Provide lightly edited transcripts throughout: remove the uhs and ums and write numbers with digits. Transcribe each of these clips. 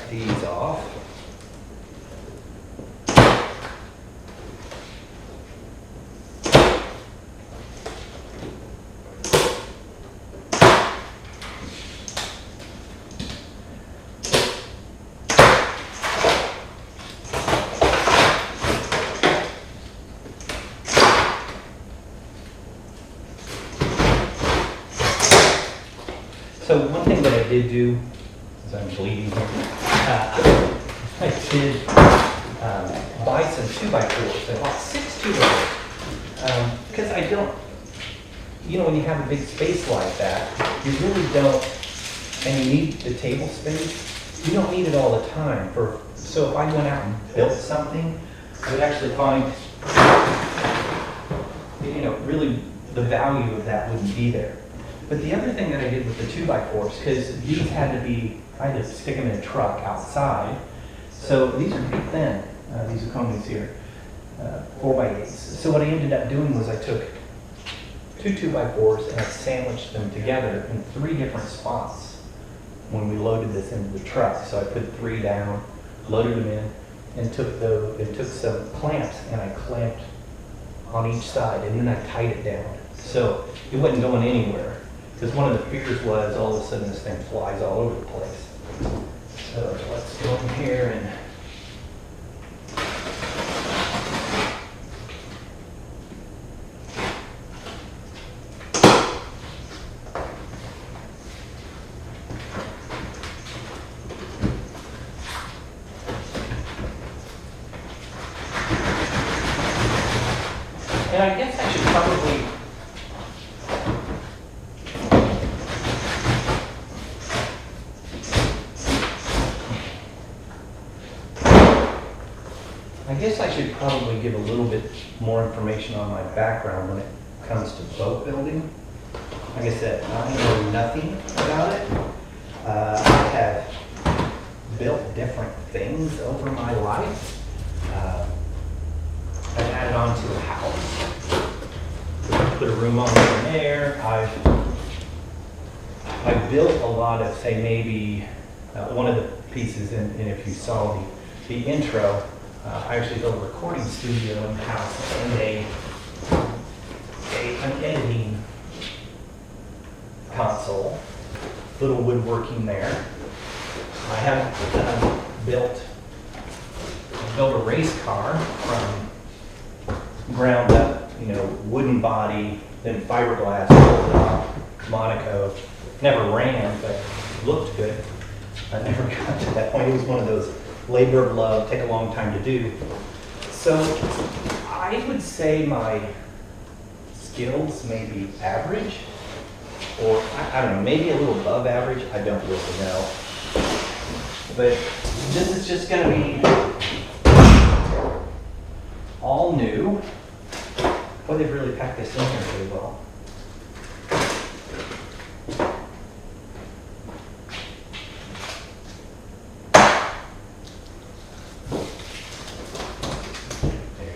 These off. So one thing that I did do, as I'm bleeding here, I did buy some 2x4s. I bought 6 2x4s because I don't, when you have a big space like that, you really don't, and you need the table space, you don't need it all the time. So if I went out and built something, I would actually find, really the value of that wouldn't be there. But the other thing that I did with the 2x4s, because these had to be, I had to stick them in a truck outside. So these are pretty thin, these Okomis here, 4x8s. So what I ended up doing was I took 2 2x4s and I sandwiched them together in 3 different spots when we loaded this into the truck. So I put 3 down, loaded them in, and took some clamps and I clamped on each side, and then I tied it down. So it wasn't going anywhere. Because one of the fears was all of a sudden this thing flies all over the place. So let's go in here and I guess I should probably give a little bit more information on my background when it comes to boat building. Like I said, I know nothing about it. I have built different things over my life. I've added on to a house, put a room on there. I've built a lot of, say, maybe one of the pieces, and if you saw the intro, I actually built a recording studio in the house and an editing console, little woodworking there. I have built a race car from ground up, wooden body, then fiberglass, Monaco. Never ran, but looked good. I never got to that point. It was one of those labor of love, take a long time to do. So I would say my skills may be average, or I don't know, maybe a little above average. I don't really know. But this is just going to be all new. Boy, they've really packed this in here really well.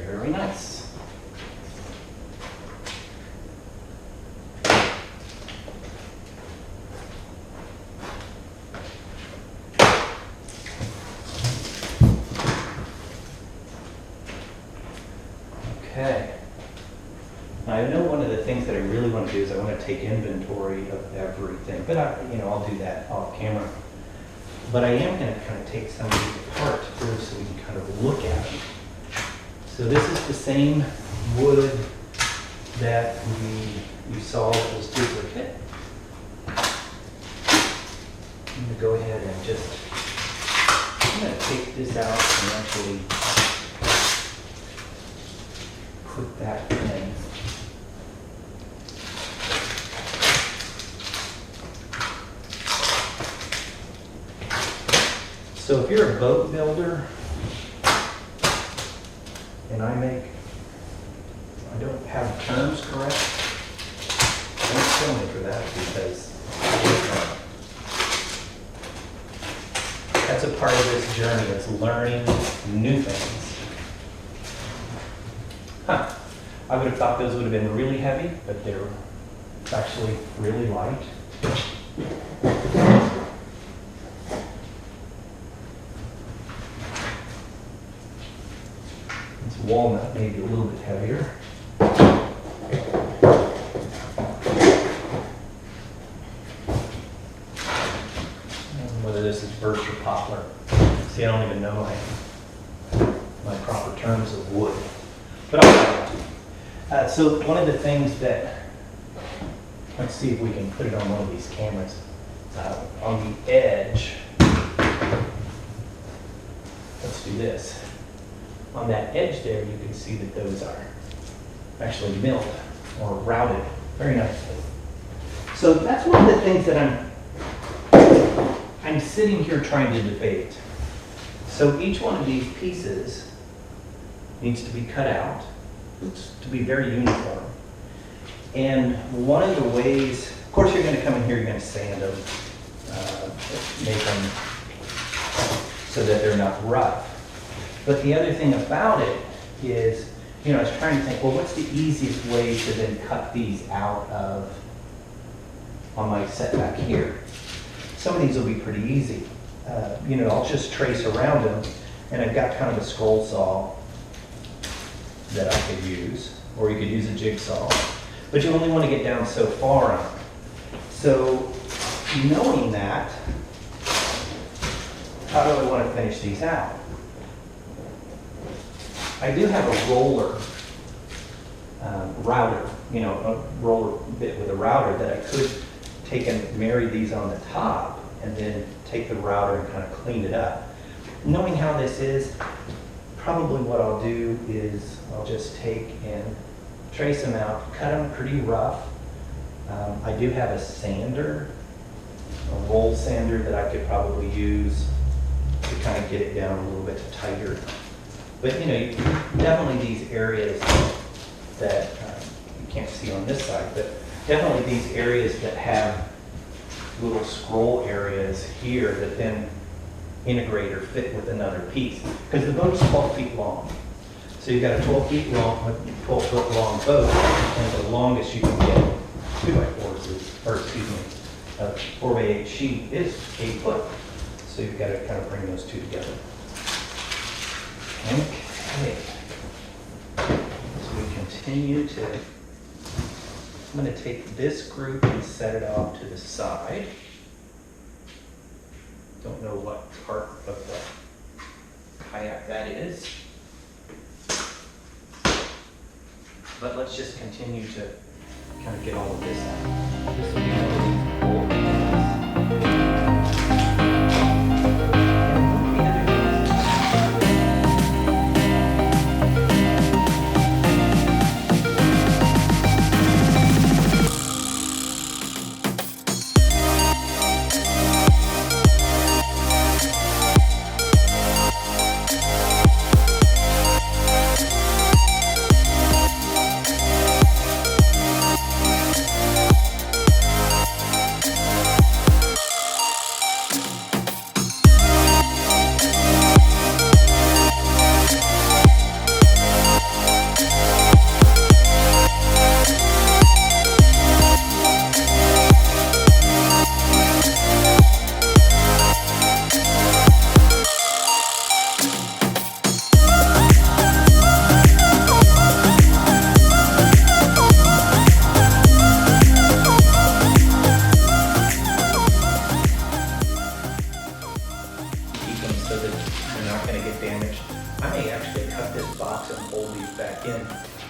Very nice. Okay. Now, I know one of the things that I really want to do is I want to take inventory of everything, but I'll do that off camera. But I am going to kind of take some of these apart first so we can kind of look at them. So this is the same wood that you saw was duplicate. I'm going to go ahead and I'm going to take this out and actually put that in. So if you're a boat builder and I make terms correct. Don't kill me for that because that's a part of this journey, is learning new things. Huh. I would have thought those would have been really heavy, but they're actually really light. This walnut may be a little bit heavier. Whether this is birch or poplar. See, I don't even know my proper terms of wood. But I'll so one of the things that, let's see if we can put it on one of these cameras. On the edge, let's do this. On that edge there, you can see that those are actually milled or routed very nicely. So that's one of the things that I'm sitting here trying to debate. So each one of these pieces needs to be cut out to be very uniform. And one of the ways, of course you're going to come in here, you're going to sand them, make them so that they're not rough. But the other thing about it is, I was trying to think, well, what's the easiest way to then cut these out of on my set back here? Some of these will be pretty easy. I'll just trace around them, and I've got kind of a scroll saw that I could use, or you could use a jigsaw. But you only want to get down so far on. So, knowing that, how do I want to finish these out? I do have a roller router, a roller bit with a router that I could take and marry these on the top and then take the router and kind of clean it up. Knowing how this is, probably what I'll do is I'll just take and trace them out, cut them pretty rough. I do have a sander, a roll sander that I could probably use to kind of get it down a little bit tighter. But definitely these areas that you can't see on this side, but definitely these areas that have little scroll areas here that then integrate or fit with another piece. Because the boat's 12 feet long. So you've got a 12 feet long, 12 foot long boat, and the longest you can get 2x4s is, or excuse me, a 4x8 sheet is 8 foot. So you've got to kind of bring those two together. Okay. So we continue to, I'm going to take this group and set it off to the side. Don't know what part of the kayak that is. But let's just continue to kind of get all of this out. This will be one of these four.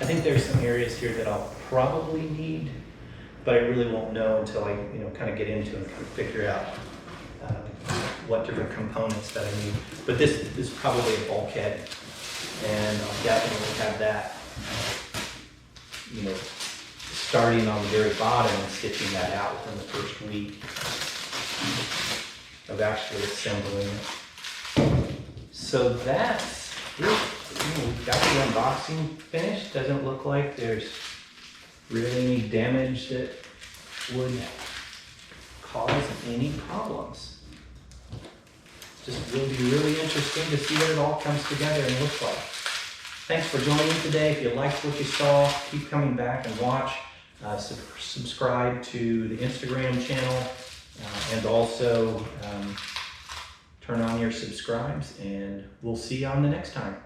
I think there's some areas here that I'll probably need, but I really won't know until I, kind of get into and kind of figure out what different components that I need. But this is probably a bulkhead, and I'll definitely have that, starting on the very bottom and stitching that out within the first week of actually assembling it. So that's, we've got the unboxing finished. Doesn't look like there's really any damage that would cause any problems. Just will be really interesting to see what it all comes together and looks like. Thanks for joining today. If you liked what you saw, keep coming back and watch. Subscribe to the Instagram channel and also turn on your subscribes, and we'll see you on the next time.